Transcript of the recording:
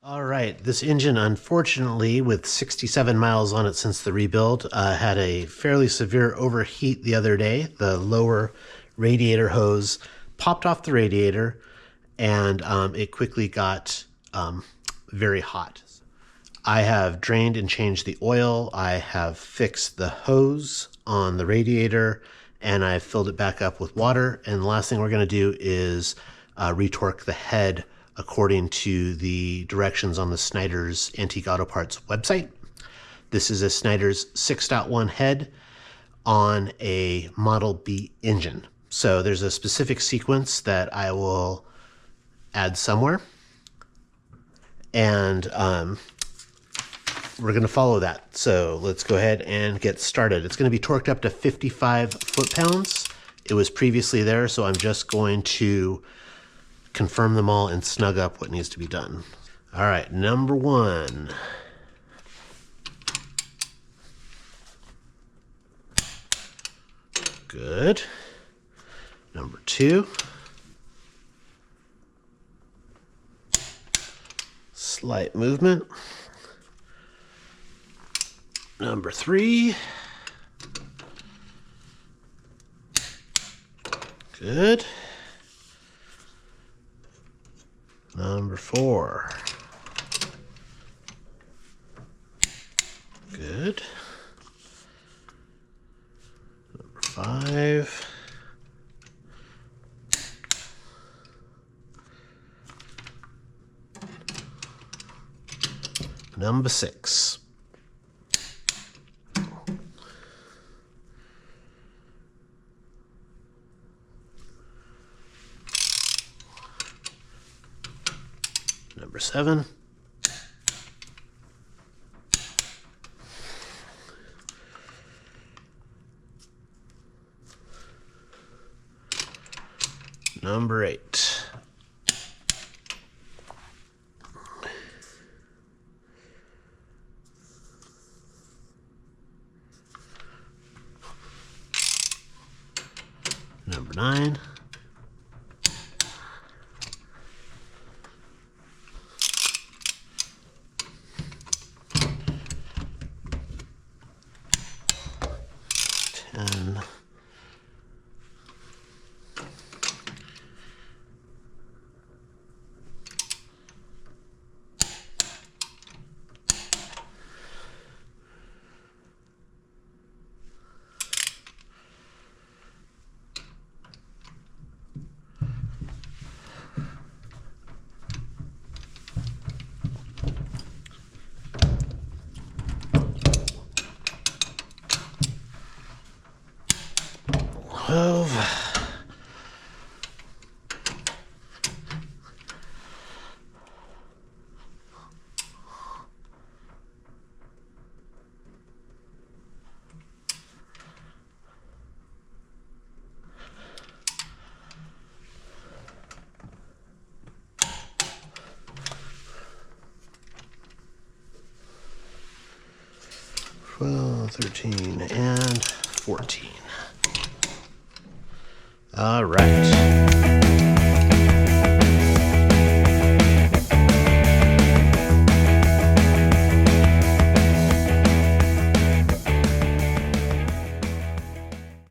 All right, this engine, unfortunately, with 67 miles on it since the rebuild, had a fairly severe overheat the other day. The lower radiator hose popped off the radiator, and it quickly got very hot. I have drained and changed the oil. I have fixed the hose on the radiator, and I've filled it back up with water. And the last thing we're going to do is retorque the head according to the directions on the Snyder's Antique Auto Parts website. This is a Snyder's 6.1 head on a Model B engine. So there's a specific sequence that I will add somewhere, and we're going to follow that. So let's go ahead and get started. It's going to be torqued up to 55 foot-pounds. It was previously there, so I'm just going to confirm them all and snug up what needs to be done. All right, number one. Good. Number two. Slight movement. Number three. Good. Number four. Good. Number five. Number six. Number seven. Number eight. Number nine. And Well, 13 and 14. All right.